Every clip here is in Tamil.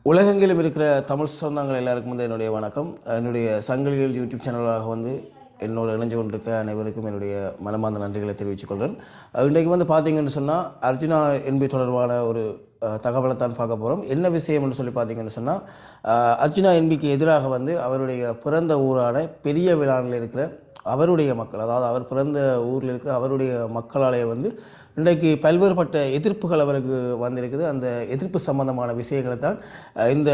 உலகெங்கிலும் இருக்கிற தமிழ் சொந்தங்கள் எல்லாருக்கும் வந்து என்னுடைய வணக்கம். என்னுடைய சங்கிலிகள் யூடியூப் சேனலாக வந்து என்னோட இணைஞ்சு கொண்டிருக்க அனைவருக்கும் என்னுடைய மனமார்ந்த நன்றிகளை தெரிவித்துக் கொள்கிறேன். இன்றைக்கு வந்து பார்த்தீங்கன்னு சொன்னால் அர்ஜுனா என்பி தொடர்பான ஒரு தகவலை தான் பார்க்க போகிறோம். என்ன விஷயம்னு சொல்லி பார்த்தீங்கன்னு சொன்னால் அர்ஜுனா என்பிக்கு எதிராக வந்து அவருடைய பிறந்த ஊரான பெரிய விழாவில் இருக்கிற அவருடைய மக்கள், அதாவது அவர் பிறந்த ஊரில் இருக்கிற அவருடைய மக்களாலே வந்து இன்றைக்கு பல்வேறுபட்ட எதிர்ப்புகள் அவருக்கு வந்திருக்குது. அந்த எதிர்ப்பு சம்பந்தமான விஷயங்களை தான் இந்த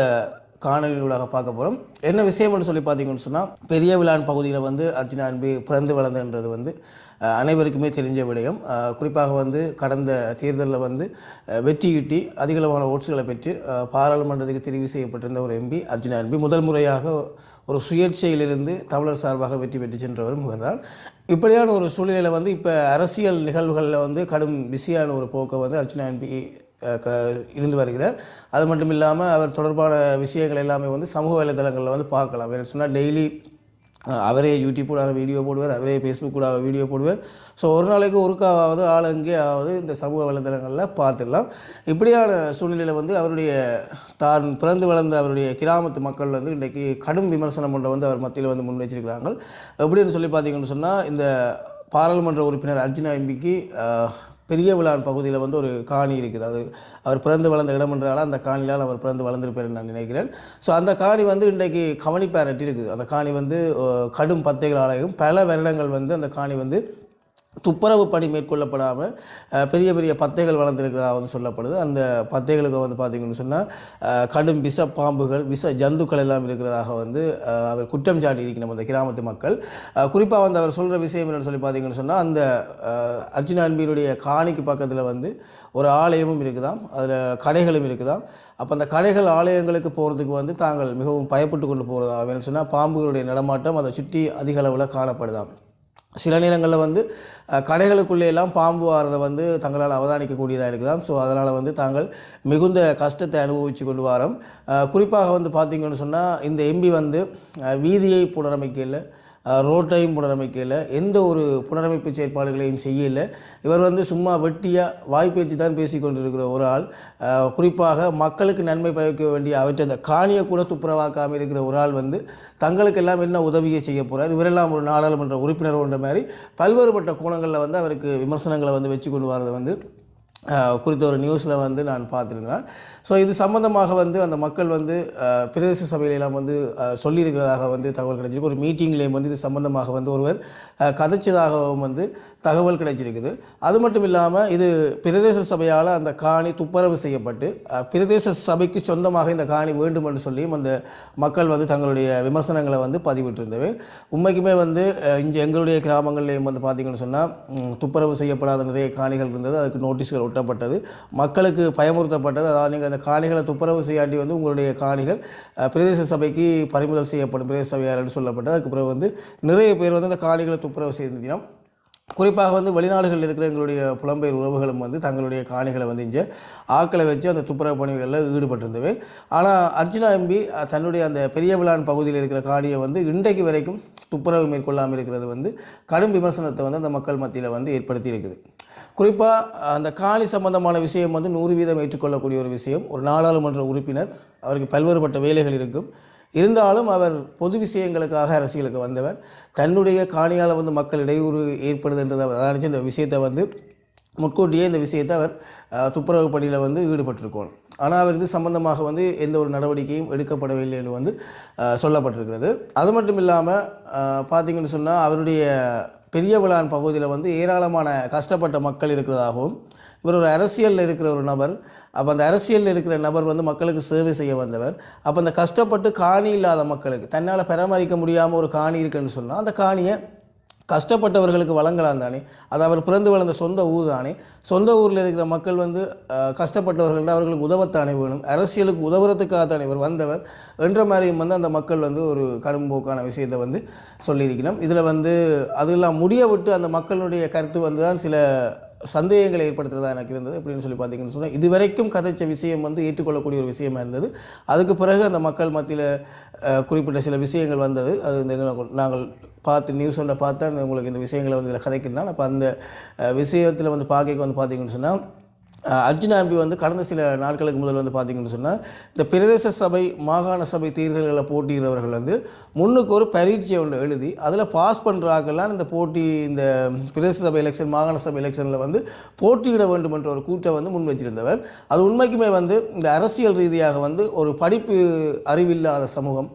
காணொலியூடாக பார்க்க போகிறோம். என்ன விஷயம்னு சொல்லி பார்த்தீங்கன்னு சொன்னால், பெரிய விழான் பகுதியில் வந்து அர்ஜுனா என்பி பிறந்து வளர்ந்தன்றது வந்து அனைவருக்குமே தெரிஞ்ச விடயம். குறிப்பாக வந்து கடந்த தேர்தலில் வந்து வெற்றியீட்டி அதிகளவான ஓட்ஸுகளை பெற்று பாராளுமன்றத்துக்கு தெரிவு செய்யப்பட்டிருந்த ஒரு எம்பி அர்ஜுனா என்பி முதல் முறையாக ஒரு சுயேட்சையிலிருந்து தமிழர் சார்பாக வெற்றி பெற்று சென்றவர் முகர்தான். இப்படியான ஒரு சூழ்நிலையில் வந்து இப்போ அரசியல் நிகழ்வுகளில் வந்து கடும் பிஸியான ஒரு போக்கை வந்து அர்ஜுனா என்பி இருந்து வருகிறார். அது மட்டும் இல்லாமல் அவர் தொடர்பான விஷயங்கள் எல்லாமே வந்து சமூக வலைதளங்களில் வந்து பார்க்கலாம். வேறு சொன்னால் டெய்லி அவரே யூடியூப் கூட வீடியோ போடுவார், அவரே ஃபேஸ்புக் கூட வீடியோ போடுவார். ஸோ ஒரு நாளைக்கு ஒருக்காவது ஆள் எங்கேயாவது இந்த சமூக வலைதளங்களில் பார்த்துடலாம். இப்படியான சூழ்நிலையில் வந்து அவருடைய தான் பிறந்து வளர்ந்த அவருடைய கிராமத்து மக்கள் வந்து இன்றைக்கு கடும் விமர்சனம் ஒன்றை வந்து அவர் மத்தியில் வந்து முன் வச்சிருக்கிறாங்க. எப்படின்னு சொல்லி பார்த்தீங்கன்னு சொன்னால், இந்த பாராளுமன்ற உறுப்பினர் அர்ஜுனா எம்பிக்கு பெரிய விழான் பகுதியில் வந்து ஒரு காணி இருக்குது. அது அவர் பிறந்து வளர்ந்த இடம் என்றால் அந்த காணியால் அவர் பிறந்து வளர்ந்துருப்பார் நான் நினைக்கிறேன். ஸோ அந்த காணி வந்து இன்றைக்கு கவனிப்பாரட்டி இருக்குது. அந்த காணி வந்து கடும் பத்தைகளாலையும் பல வருடங்கள் வந்து அந்த காணி வந்து துப்புரவு பணி மேற்கொள்ளப்படாமல் பெரிய பெரிய பத்தைகள் வளர்ந்துருக்கிறதா வந்து சொல்லப்படுது. அந்த பத்தைகளுக்கு வந்து பார்த்திங்கன்னு சொன்னால் கடும் விஷ பாம்புகள், விஷ ஜந்துக்கள் எல்லாம் இருக்கிறதாக வந்து அவர் குற்றம் சாட்டி இருக்கணும் அந்த கிராமத்து மக்கள். குறிப்பாக வந்து அவர் சொல்கிற விஷயம் என்னென்னு சொல்லி பார்த்திங்கன்னு சொன்னால், அந்த அர்ஜுனா என்பியினுடைய காணிக்கு பக்கத்தில் வந்து ஒரு ஆலயமும் இருக்குதாம், அதில் கடைகளும் இருக்குதாம். அப்போ அந்த கடைகள் ஆலயங்களுக்கு போகிறதுக்கு வந்து தாங்கள் மிகவும் பயப்பட்டு கொண்டு போகிறதா வேணும்னு சொன்னால் பாம்புகளுடைய நடமாட்டம் அதை சுற்றி அதிக அளவில் காணப்படுதாம். சில நேரங்களில் வந்து கடைகளுக்குள்ளே எல்லாம் பாம்பு வாரதை வந்து தங்களால் அவதானிக்கக்கூடியதாக இருக்குதாம். ஸோ அதனால் வந்து தாங்கள் மிகுந்த கஷ்டத்தை அனுபவித்து கொண்டு வரோம். குறிப்பாக வந்து பார்த்திங்கன்னு சொன்னால், இந்த எம்பி வந்து வீதியை புனரமைக்கல, ரோட்டையும் புனரமைக்கல, எந்த ஒரு புனரமைப்பு செயற்பாடுகளையும் செய்யலை. இவர் வந்து சும்மா வெட்டியாக வாய்ப்பேச்சு தான் பேசி கொண்டிருக்கிற ஒரு ஆள். குறிப்பாக மக்களுக்கு நன்மை பயக்க வேண்டிய அவற்றை அந்த காணியை கூட துப்புரவாக்காமல் இருக்கிற ஒரு ஆள் வந்து தங்களுக்கெல்லாம் என்ன உதவியை செய்ய போகிறார். இவரெல்லாம் ஒரு நாடாளுமன்ற உறுப்பினர் என்ற மாதிரி பல்வேறுபட்ட கோணங்களில் வந்து அவருக்கு விமர்சனங்களை வந்து வச்சு கொண்டு வரதை வந்து குறித்த ஒரு நியூஸில் வந்து நான் பார்த்துருந்தேன். ஸோ இது சம்பந்தமாக வந்து அந்த மக்கள் வந்து பிரதேச சபையிலெல்லாம் வந்து சொல்லியிருக்கிறதாக வந்து தகவல் கிடைச்சிருக்கு. ஒரு மீட்டிங்லேயும் வந்து இது சம்பந்தமாக வந்து ஒருவர் கதைச்சதாகவும் வந்து தகவல் கிடைச்சிருக்குது. அது மட்டும் இல்லாமல் இது பிரதேச சபையால் அந்த காணி துப்புரவு செய்யப்பட்டு பிரதேச சபைக்கு சொந்தமாக இந்த காணி வேண்டும் என்று சொல்லியும் அந்த மக்கள் வந்து தங்களுடைய விமர்சனங்களை வந்து பதிவிட்டிருந்தவை. உண்மைக்குமே வந்து இங்கே எங்களுடைய கிராமங்கள்லேயும் வந்து பார்த்திங்கன்னு சொன்னால் துப்புரவு செய்யப்படாத நிறைய காணிகள் இருந்தது. அதுக்கு நோட்டீஸ்கள் ஒட்டப்பட்டது, மக்களுக்கு பயமுறுத்தப்பட்டது. அதாவது நீங்கள் அந்த காணிகளை துப்புரவு செய்யாட்டி வந்து உங்களுடைய காணிகள் பிரதேச சபைக்கு பறிமுதல் செய்யப்படும், பிரதேச சபையாளர்னு சொல்லப்பட்டது. அதுக்கு பிறகு வந்து நிறைய பேர் வந்து அந்த காணிகளை துப்புரவு செய்திருந்தோம். குறிப்பாக வந்து வெளிநாடுகளில் இருக்கிற எங்களுடைய புலம்பெயர் உறவுகளும் வந்து தங்களுடைய காணிகளை வந்து இங்கே ஆக்களை வச்சு அந்த துப்புரவு பணிகளில் ஈடுபட்டிருந்தவை. ஆனால் அர்ஜுனா எம்பி தன்னுடைய அந்த பெரிய விழான் பகுதியில் இருக்கிற காணியை வந்து இன்றைக்கு வரைக்கும் துப்புரவு மேற்கொள்ளாமல் இருக்கிறது வந்து கடும் விமர்சனத்தை வந்து அந்த மக்கள் மத்தியில் வந்து ஏற்படுத்தி இருக்குது. குறிப்பாக அந்த காணி சம்பந்தமான விஷயம் வந்து 100% ஏற்றுக்கொள்ளக்கூடிய ஒரு விஷயம். ஒரு நாடாளுமன்ற உறுப்பினர், அவருக்கு பல்வேறுபட்ட வேலைகள் இருக்கும், இருந்தாலும் அவர் பொது விஷயங்களுக்காக அரசியலுக்கு வந்தவர். தன்னுடைய காணியால் வந்து மக்கள் இடையூறு ஏற்படுதுன்றதை நினச்சி இந்த விஷயத்தை வந்து முன்கூட்டியே இந்த விஷயத்தை அவர் துப்புரவு பணியில் வந்து ஈடுபட்டிருக்கணும். ஆனால் அவர் இது சம்பந்தமாக வந்து எந்த ஒரு நடவடிக்கையும் எடுக்கப்படவில்லை என்று வந்து சொல்லப்பட்டிருக்கிறது. அது மட்டும் இல்லாமல் பார்த்திங்கன்னு சொன்னால், அவருடைய பெரிய விழான் பகுதியில் வந்து ஏராளமான கஷ்டப்பட்ட மக்கள் இருக்கிறதாகவும், இவர் ஒரு அரசியலில் இருக்கிற ஒரு நபர். அப்போ அந்த அரசியலில் இருக்கிற நபர் வந்து மக்களுக்கு சேவை செய்ய வந்தவர். அப்போ அந்த கஷ்டப்பட்டு காணி இல்லாத மக்களுக்கு தன்னால் பராமரிக்க முடியாமல் ஒரு காணி இருக்குன்னு சொன்னால் அந்த காணியை கஷ்டப்பட்டவர்களுக்கு வழங்கலாம் தானே. அது அவர் பிறந்து வளர்ந்த சொந்த ஊர் தானே. சொந்த ஊரில் இருக்கிற மக்கள் வந்து கஷ்டப்பட்டவர்கள் அவர்களுக்கு உதவத்தானே வேணும், அரசியலுக்கு உதவுறதுக்காக தானே இவர் வந்தவர் என்ற மாதிரியும் வந்து அந்த மக்கள் வந்து ஒரு கடும்போக்கான விஷயத்தை வந்து சொல்லியிருக்கணும். இதில் வந்து அதெல்லாம் முடிய விட்டு அந்த மக்களுடைய கருத்து வந்து தான் சில சந்தேகங்களை ஏற்படுத்துறதா எனக்கு இருந்தது. எப்படின்னு சொல்லி பார்த்தீங்கன்னு சொன்னால், இதுவரைக்கும் கதைச்ச விஷயம் வந்து ஏற்றுக்கொள்ளக்கூடிய ஒரு விஷயமா இருந்தது. அதுக்கு பிறகு அந்த மக்கள் மத்தியில் குறிப்பிட்ட சில விஷயங்கள் வந்தது. அது இந்த நாங்கள் பார்த்து நியூஸ் ஒன்றை பார்த்தா உங்களுக்கு இந்த விஷயங்களை வந்து இதில் கதைக்கிறதுனால அப்போ அந்த விஷயத்தில் வந்து பார்க்க வந்து பார்த்தீங்கன்னு சொன்னால், அர்ஜுனா எம்பி வந்து கடந்த சில நாட்களுக்கு முதல் வந்து பார்த்திங்கன்னு சொன்னால் இந்த பிரதேச சபை மாகாண சபை தேர்தல்களில் போட்டியிடுறவர்கள் வந்து முன்னுக்கு ஒரு பரீட்சை ஒன்று எழுதி அதில் பாஸ் பண்ணுறாக்கெல்லாம் இந்த போட்டி இந்த பிரதேச சபை எலெக்ஷன் மாகாண சபை எலெக்ஷனில் வந்து போட்டியிட வேண்டும் என்ற ஒரு கூட்டை வந்து முன் வச்சிருந்தவர். அது உண்மைக்குமே வந்து இந்த அரசியல் ரீதியாக வந்து ஒரு படிப்பு அறிவில்லாத சமூகம்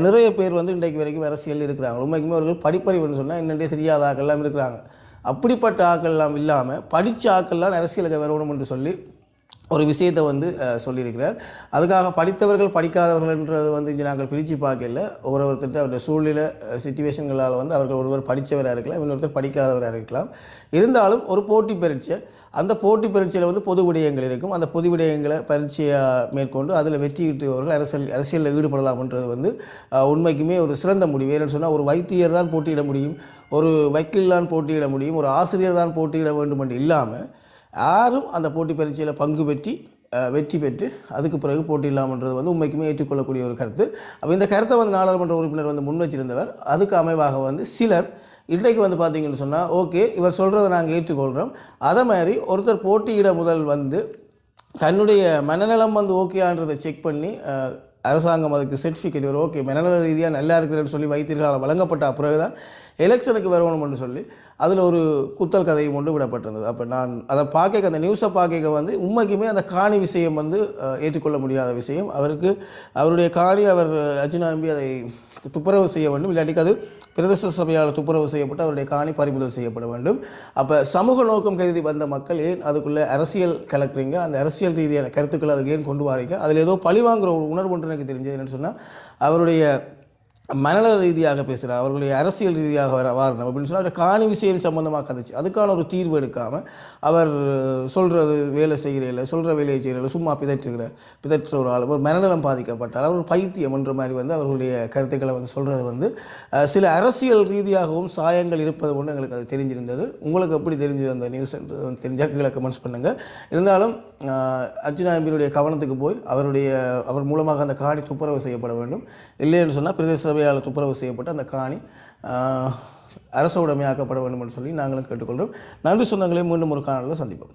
நிறைய பேர் வந்து இன்றைக்கு வரைக்கும் அரசியல் இருக்கிறாங்க. உண்மைக்குமே அவர்கள் படிப்பறிவுன்னு சொன்னால் என்னென்னே தெரியாத ஆக்கெல்லாம் இருக்கிறாங்க. அப்படிப்பட்ட ஆக்கள்லாம் இல்லாமல் படித்த ஆக்கள்லாம் அரசியலுக்கு வரணும் என்று சொல்லி ஒரு விஷயத்தை வந்து சொல்லியிருக்கிறார். அதுக்காக படித்தவர்கள் படிக்காதவர்கள்ன்றது வந்து இங்கே நாங்கள் பிரித்து பார்க்கல. ஒருத்தர் அவருடைய சூழ்நிலை சிச்சுவேஷன்களால் வந்து அவர்கள் ஒருவர் படித்தவராக இருக்கலாம், இன்னொருத்தர் படிக்காதவராக இருக்கலாம். இருந்தாலும் ஒரு போட்டி பரீட்சை, அந்த போட்டி பரீட்சையில் வந்து பொது விடயங்கள் இருக்கும். அந்த பொது விடயங்களை பரீட்சையாக மேற்கொண்டு அதில் வெற்றியிட்டவர்கள் அரசியலில் ஈடுபடலாம்ன்றது வந்து உண்மைக்குமே ஒரு சிறந்த முடிவு. ஏன்னு சொன்னால் ஒரு வைத்தியர் தான் போட்டியிட முடியும், ஒரு வக்கீல் தான் போட்டியிட முடியும், ஒரு ஆசிரியர் தான் போட்டியிட வேண்டும் என்று இல்லாமல் யாரும் அந்த போட்டி பரீட்சையில் பங்கு பெற்றி வெற்றி பெற்று அதுக்கு பிறகு போட்டியிடலாம்ன்றது வந்து உண்மைக்குமே ஏற்றுக்கொள்ளக்கூடிய ஒரு கருத்து. அப்போ இந்த கருத்தை வந்து நாடாளுமன்ற உறுப்பினர் வந்து முன் வச்சிருந்தவர். அதுக்கு அமைவாக வந்து சிலர் இன்றைக்கு வந்து பார்த்திங்கன்னு சொன்னால் ஓகே இவர் சொல்கிறத நாங்கள் ஏற்றுக்கொள்கிறோம், அதை மாதிரி ஒருத்தர் போட்டியிட முதல் வந்து தன்னுடைய மனநலம் வந்து ஓகேன்றதை செக் பண்ணி அரசாங்கம் அதுக்கு சர்டிஃபிகேட் ஒரு ஓகே மனநல ரீதியாக நல்லா இருக்கிறேன்னு சொல்லி வைத்தியர்களால் வழங்கப்பட்ட பிறகு தான் எலெக்ஷனுக்கு வரணும்னு சொல்லி அதில் ஒரு குத்தல் கதையும் கொண்டு விடப்பட்டிருந்தது. அப்போ நான் அதை பார்க்க அந்த நியூஸை பார்க்க வந்து உண்மைக்குமே அந்த காணி விஷயம் வந்து ஏற்றுக்கொள்ள முடியாத விஷயம். அவருடைய காணி அவர் அர்ஜுனா எம்பி அதை துப்புரவு செய்ய வேண்டும், இல்லாட்டிக்கு அது பிரதேச சபையால் துப்புரவு செய்யப்பட்டு அவருடைய காணி பறிமுதல் செய்யப்பட வேண்டும். அப்போ சமூக நோக்கம் கருதி வந்த மக்கள் ஏன் அதுக்குள்ளே அரசியல் கலக்குறீங்க, அந்த அரசியல் ரீதியான கருத்துக்கள் அதுக்கு ஏன் கொண்டு வாரீங்க, அதில் ஏதோ பழிவாங்கிற ஒரு உணர்வு ஒன்று எனக்கு தெரிஞ்சது. என்னென்னு சொன்னால் அவருடைய மனநல ரீதியாக பேசுகிறார், அவர்களுடைய அரசியல் ரீதியாக வாரணும் அப்படின்னு சொன்னால் அவர் காணி விஷயம் சம்மந்தமாக கதைச்சு அதுக்கான ஒரு தீர்வு எடுக்காமல் அவர் சொல்கிறது வேலை செய்கிறதில்ல, சொல்கிற வேலையை செய்கிறதில்ல, சும்மா பிதற்ற ஒரு ஆள், ஒரு மனநலம் பாதிக்கப்பட்டால் அவர் பைத்தியம் என்ற மாதிரி வந்து அவர்களுடைய கருத்துக்களை வந்து சொல்கிறது வந்து சில அரசியல் ரீதியாகவும் சாயங்கள் இருப்பது ஒன்று எங்களுக்கு அது தெரிஞ்சிருந்தது. உங்களுக்கு எப்படி தெரிஞ்சது அந்த நியூஸ் என்று தெரிஞ்சால் கீழே கமெண்ட்ஸ் பண்ணுங்கள். இருந்தாலும் அர்ஜுனா எம்பியினுடைய கவனத்துக்கு போய் அவர் மூலமாக அந்த காணி துப்புரவு செய்யப்பட வேண்டும், இல்லைன்னு சொன்னால் பிரதேச சபையால் துப்புரவு செய்யப்பட்டு அந்த காணி அரசு உடைமையாக்கப்பட வேண்டும் என்று சொல்லி நாங்களும் கேட்டுக்கொள்கிறோம். நன்றி சொந்தங்களே, மீண்டும் ஒரு காணொளியில் சந்திப்போம்.